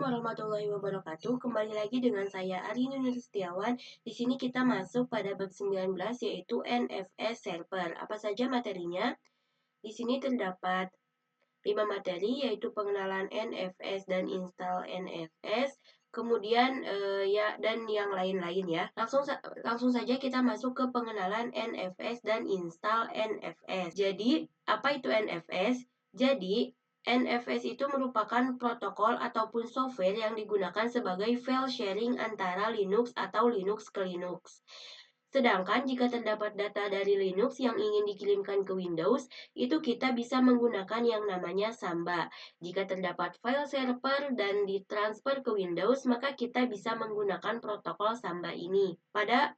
warahmatullahi wabarakatuh. Kembali lagi dengan saya Arini Nur Setiawan. Di sini kita masuk pada bab 19 yaitu NFS Server. Apa saja materinya? Di sini terdapat 5 materi yaitu pengenalan NFS dan install NFS. Kemudian dan yang lain-lain ya. Langsung saja kita masuk ke pengenalan NFS dan install NFS. Jadi, apa itu NFS? Jadi, NFS itu merupakan protokol ataupun software yang digunakan sebagai file sharing antara Linux atau Linux ke Linux. Sedangkan jika terdapat data dari Linux yang ingin dikirimkan ke Windows, itu kita bisa menggunakan yang namanya Samba. Jika terdapat file server dan ditransfer ke Windows, maka kita bisa menggunakan protokol Samba ini. Pada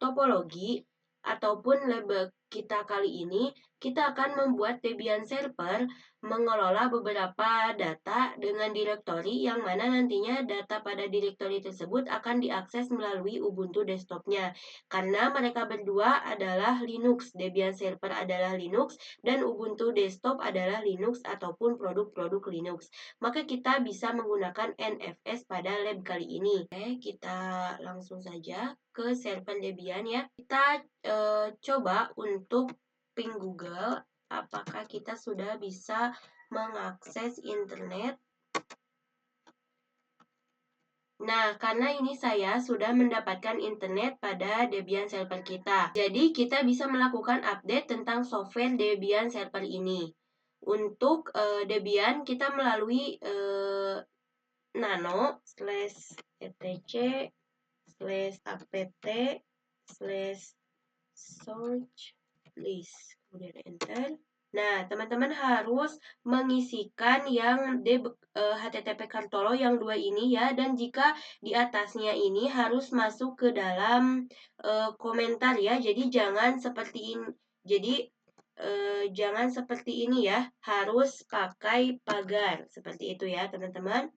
topologi ataupun lab kita kali ini, kita akan membuat Debian server mengelola beberapa data dengan direktori yang mana nantinya data pada direktori tersebut akan diakses melalui Ubuntu desktopnya. Karena mereka berdua adalah Linux, Debian server adalah Linux, dan Ubuntu desktop adalah Linux ataupun produk-produk Linux. Maka kita bisa menggunakan NFS pada lab kali ini. Oke, kita langsung saja ke server Debian ya. Kita coba untuk ping Google apakah kita sudah bisa mengakses internet. Nah, karena ini saya sudah mendapatkan internet pada Debian server kita. Jadi, kita bisa melakukan update tentang software Debian server ini. Untuk Debian, kita melalui nano/etc/apt/search list. Kemudian enter. Nah, teman-teman harus mengisikan yang HTTP Kartolo yang 2 ini ya, dan jika di atasnya ini harus masuk ke dalam komentar ya. Jadi jangan seperti ini. Jadi jangan seperti ini ya, harus pakai pagar seperti itu ya, teman-teman.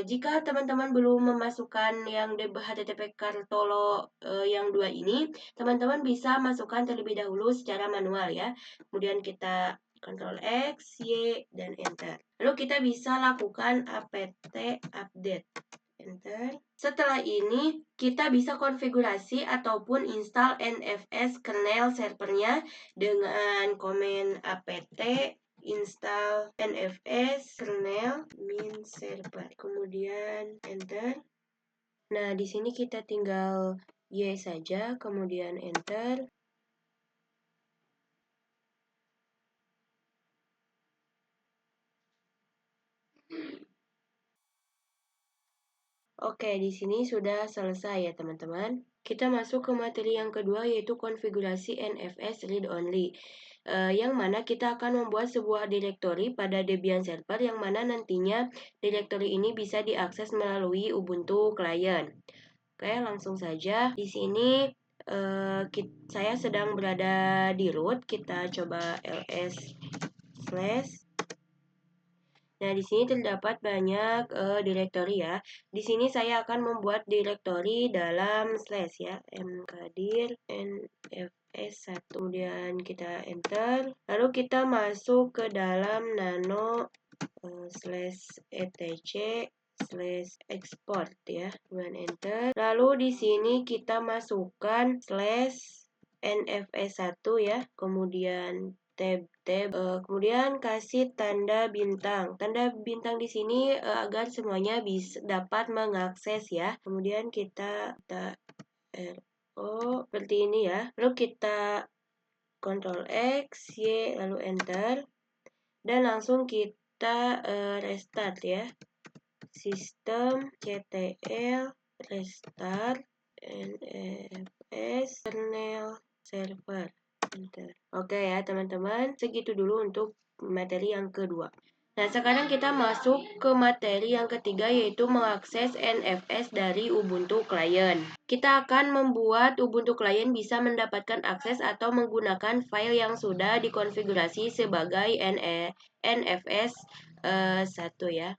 Jika teman-teman belum memasukkan yang HTTP Kartolo yang 2 ini, teman-teman bisa masukkan terlebih dahulu secara manual ya. Kemudian kita Ctrl X, Y, dan Enter. Lalu kita bisa lakukan apt update. Enter. Setelah ini, kita bisa konfigurasi ataupun install NFS kernel servernya dengan komen apt install NFS kernel min server. Kemudian enter. Nah, di sini kita tinggal Y saja, kemudian enter. Oke, di sini sudah selesai ya teman-teman. Kita masuk ke materi yang kedua yaitu konfigurasi NFS read only. Yang mana kita akan membuat sebuah direktori pada Debian server yang mana nantinya direktori ini bisa diakses melalui Ubuntu client. Oke, langsung saja. Di sini saya sedang berada di root. Kita coba ls/. Nah, di sini terdapat banyak direktori ya. Di sini saya akan membuat direktori dalam slash ya, mkdir nfs1. Kemudian kita enter. Lalu kita masuk ke dalam nano/etc/export ya. Kemudian enter. Lalu di sini kita masukkan /nfs1 ya. Kemudian tab, kemudian kasih tanda bintang. Tanda bintang di sini agar semuanya bisa dapat mengakses ya. Kemudian kita RO seperti ini ya. Lalu kita Ctrl X, Y, lalu enter. Dan langsung kita restart ya. Sistem ctl restart NFS kernel server. Oke ya teman-teman, segitu dulu untuk materi yang kedua. Nah, sekarang kita masuk ke materi yang ketiga yaitu mengakses NFS dari Ubuntu Client. Kita akan membuat Ubuntu Client bisa mendapatkan akses atau menggunakan file yang sudah dikonfigurasi sebagai NFS 1 ya.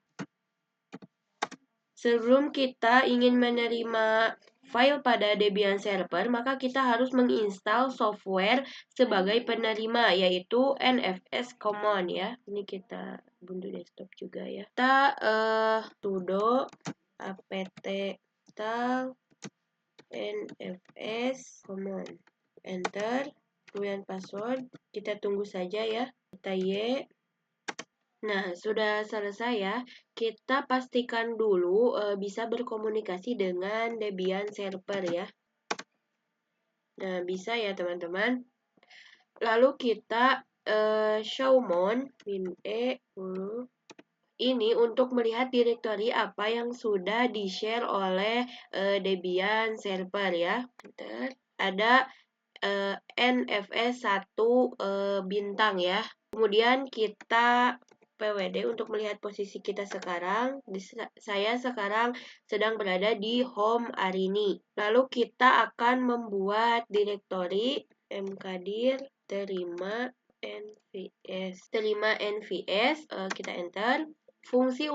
Sebelum kita ingin menerima file pada Debian server, maka kita harus menginstal software sebagai penerima, yaitu NFS command ya. Ini kita Ubuntu desktop juga ya. Kita sudo apt install NFS command, enter, kemudian password, kita tunggu saja ya, kita Y. Nah, sudah selesai ya. Kita pastikan dulu bisa berkomunikasi dengan Debian server ya. Nah, bisa ya teman-teman. Lalu kita showmon -e dulu. Ini untuk melihat direktori apa yang sudah di-share oleh Debian server ya. Ada NFS 1 bintang ya. Kemudian kita pwd untuk melihat posisi kita sekarang. Saya sekarang sedang berada di home Arini. Lalu kita akan membuat direktori mkdir terima nvs, kita enter. Fungsi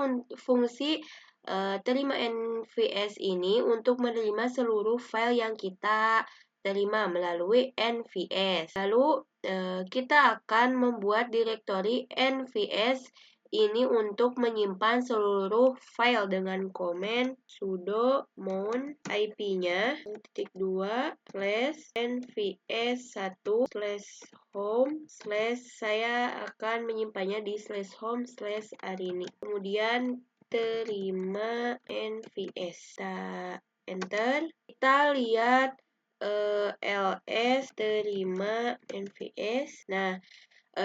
terima nvs ini untuk menerima seluruh file yang kita terima melalui NVS. Lalu kita akan membuat direktori NVS ini untuk menyimpan seluruh file dengan komen sudo mount IP-nya /nvs1/home/ saya akan menyimpannya di /home/arini. Kemudian terima NVS. Kita enter. Kita lihat ls terima NVS. Nah,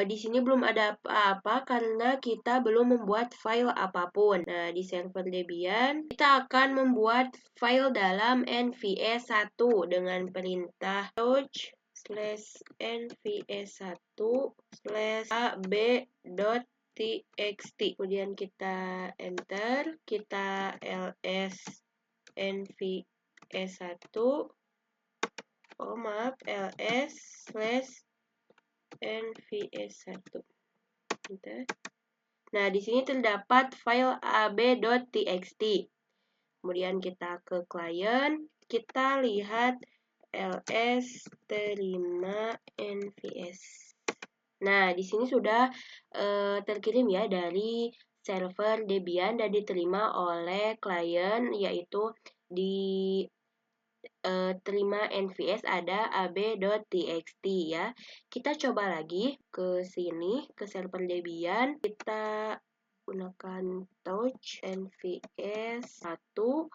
di sini belum ada apa-apa karena kita belum membuat file apapun. Nah, di server Debian kita akan membuat file dalam NVS1 dengan perintah touch/nvs1/ab.txt. Kemudian kita enter, kita ls nvs1 ls/nvs1. Nah, di sini terdapat file ab.txt. Kemudian kita ke client, kita lihat ls terima nvs. Nah, di sini sudah terkirim ya dari server Debian dan diterima oleh klien, yaitu di terima NVS ada ab.txt ya. Kita coba lagi ke sini, ke server Debian. Kita gunakan touch nvs 1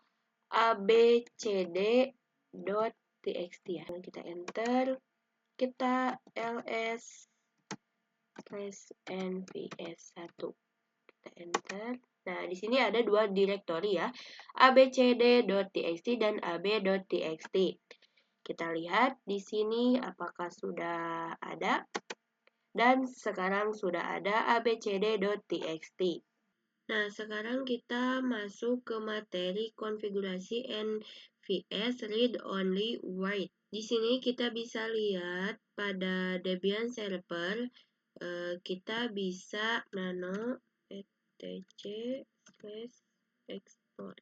abcd.txt ya. Kita enter, kita ls/nvs1. Kita enter. Nah, di sini ada dua direktori ya, abcd.txt dan ab.txt. Kita lihat di sini apakah sudah ada, dan sekarang sudah ada abcd.txt. Nah, sekarang kita masuk ke materi konfigurasi NVS read only write. Di sini kita bisa lihat pada Debian server kita bisa nano etc/export.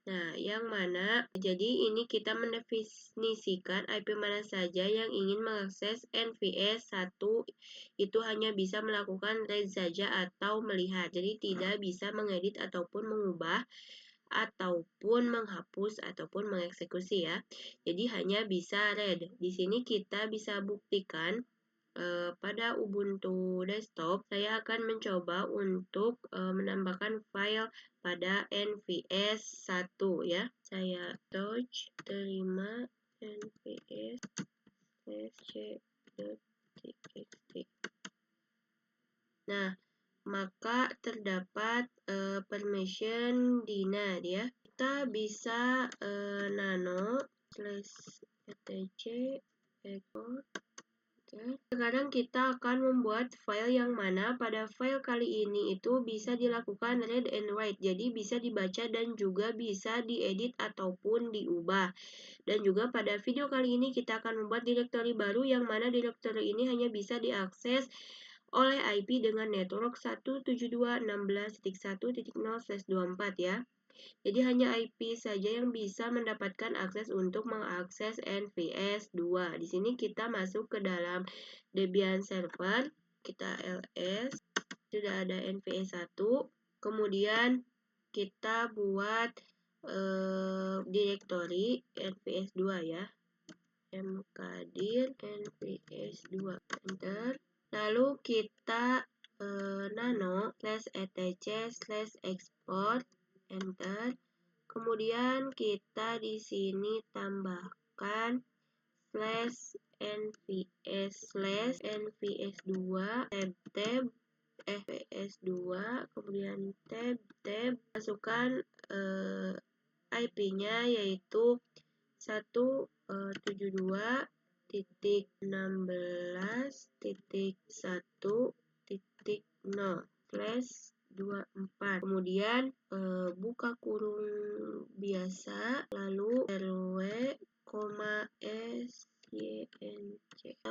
Nah, yang mana jadi ini kita mendefinisikan IP mana saja yang ingin mengakses NVS 1 itu hanya bisa melakukan read saja atau melihat. Jadi tidak bisa mengedit ataupun mengubah ataupun menghapus ataupun mengeksekusi ya. Jadi hanya bisa read. Di sini kita bisa buktikan pada Ubuntu desktop, saya akan mencoba untuk menambahkan file pada NVS 1 ya. Saya touch terima nvs/c.txt. Nah, maka terdapat permission denied ya. Kita bisa nano /etc export. Sekarang kita akan membuat file yang mana pada file kali ini itu bisa dilakukan read and write. Jadi bisa dibaca dan juga bisa diedit ataupun diubah. Dan juga pada video kali ini kita akan membuat direktori baru yang mana direktori ini hanya bisa diakses oleh IP dengan network 172.16.1.0/24 ya. Jadi hanya IP saja yang bisa mendapatkan akses untuk mengakses NVS 2. Di sini kita masuk ke dalam Debian server, kita ls, sudah ada NVS 1, kemudian kita buat direktori NVS 2 ya, mkdir NVS 2, enter. Lalu kita nano /etc/export, enter. Kemudian kita di sini tambahkan /nvs/nvs2 tab fps2, kemudian tab, masukkan IP-nya yaitu 172.16.1.0/24, kemudian buka kurung biasa, lalu rw,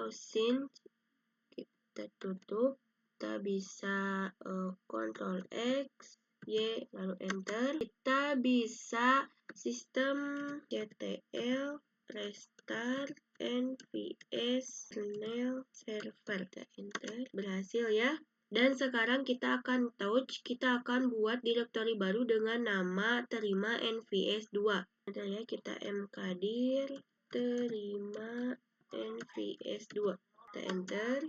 syncj, kita tutup. Kita bisa Ctrl X, Y, lalu enter. Kita bisa sistem ctl restart nvs kernel server, kita enter. Berhasil ya. Dan sekarang kita akan touch, kita akan buat direktori baru dengan nama terima NVS 2. Ada ya, kita mkdir terima NVS 2, kita enter.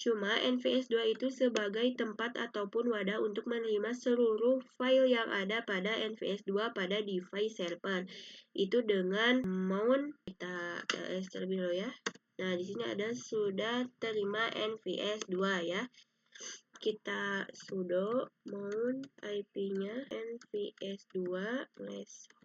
Cuma NVS 2 itu sebagai tempat ataupun wadah untuk menerima seluruh file yang ada pada NVS 2 pada device server. Itu dengan mount, kita ls terlebih dahulu ya. Nah, di sini ada sudah terima NVS 2 ya. Kita sudo mount IP-nya nvs2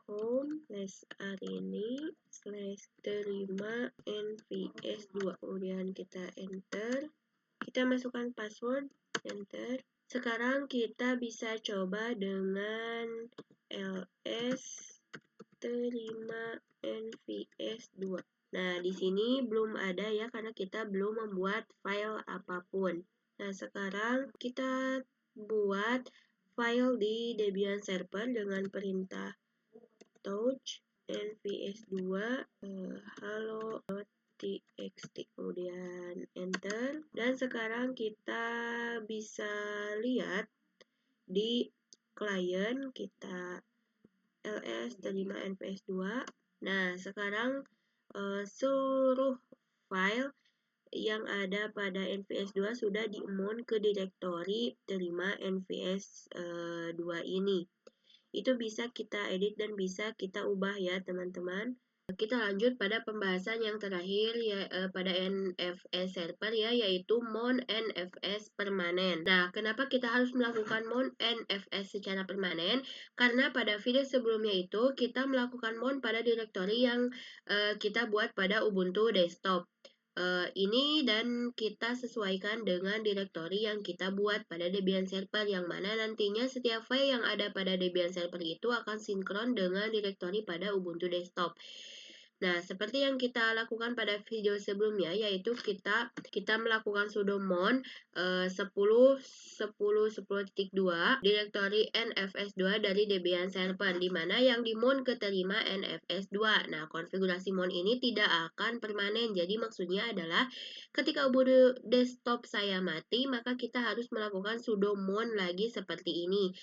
/home/arini/terima nvs2, kemudian kita enter. Kita masukkan password, enter. Sekarang kita bisa coba dengan ls terima nvs 2. Nah, di sini belum ada ya, karena kita belum membuat file apapun. Nah, sekarang kita buat file di Debian server dengan perintah touch nvs2 halo.txt, kemudian enter. Dan sekarang kita bisa lihat di klien, kita ls terima nvs 2. Nah, sekarang seluruh file yang ada pada NVS 2 sudah di-mount ke direktori terima NVS 2 ini. Itu bisa kita edit dan bisa kita ubah ya teman-teman. Kita lanjut pada pembahasan yang terakhir ya, pada NFS server ya, yaitu mount NFS permanen. Nah, kenapa kita harus melakukan mount NFS secara permanen? Karena pada video sebelumnya itu kita melakukan mount pada direktori yang kita buat pada Ubuntu desktop. Ini dan kita sesuaikan dengan direktori yang kita buat pada Debian server, yang mana nantinya setiap file yang ada pada Debian server itu akan sinkron dengan direktori pada Ubuntu desktop. Nah, seperti yang kita lakukan pada video sebelumnya, yaitu kita melakukan sudo mount 10.10.10.2 direktori NFS2 dari Debian server, di mana yang di mount keterima NFS2. Nah, konfigurasi mount ini tidak akan permanen. Jadi maksudnya adalah ketika Ubuntu desktop saya mati, maka kita harus melakukan sudo mount lagi seperti ini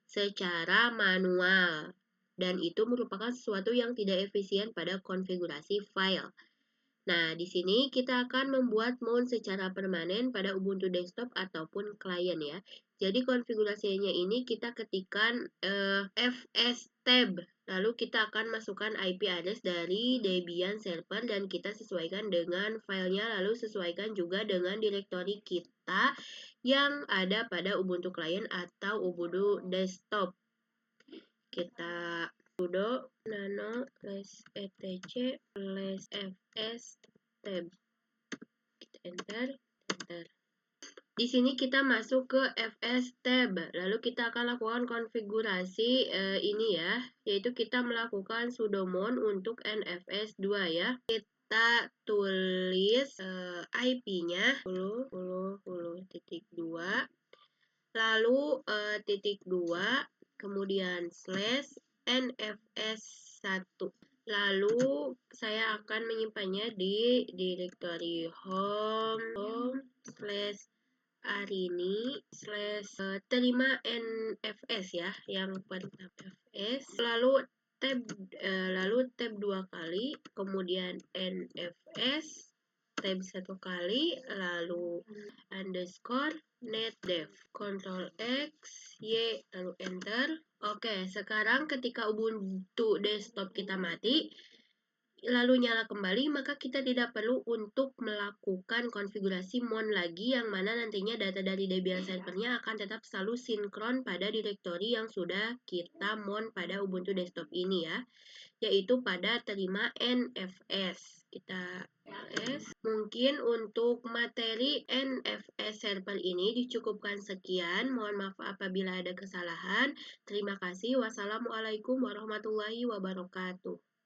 secara manual. Dan itu merupakan sesuatu yang tidak efisien pada konfigurasi file. Nah, di sini kita akan membuat mount secara permanen pada Ubuntu desktop ataupun klien ya. Jadi konfigurasinya ini kita ketikkan fstab, lalu kita akan masukkan IP address dari Debian server dan kita sesuaikan dengan filenya, lalu sesuaikan juga dengan direktori kita yang ada pada Ubuntu klien atau Ubuntu desktop. Kita sudo nano /etc/fs tab, kita enter. Di sini kita masuk ke fs tab, lalu kita akan lakukan konfigurasi ini ya, yaitu kita melakukan sudo mount untuk NFS 2 ya. Kita tulis IP-nya 10.10.2, lalu titik 2, kemudian slash nfs1. Lalu saya akan menyimpannya di directory home slash arini slash terima nfs ya, yang pertama fs, lalu tab 2 kali, kemudian nfs, tab 1 kali, lalu underscore netdev, Ctrl X, Y, lalu enter. Oke, sekarang ketika Ubuntu desktop kita mati, lalu nyala kembali, maka kita tidak perlu untuk melakukan konfigurasi mon lagi, yang mana nantinya data dari Debian servernya akan tetap selalu sinkron pada direktori yang sudah kita mon pada Ubuntu desktop ini ya, yaitu pada terima nfs. Kita mungkin untuk materi NFS server ini dicukupkan sekian. Mohon maaf apabila ada kesalahan. Terima kasih. Wassalamualaikum warahmatullahi wabarakatuh.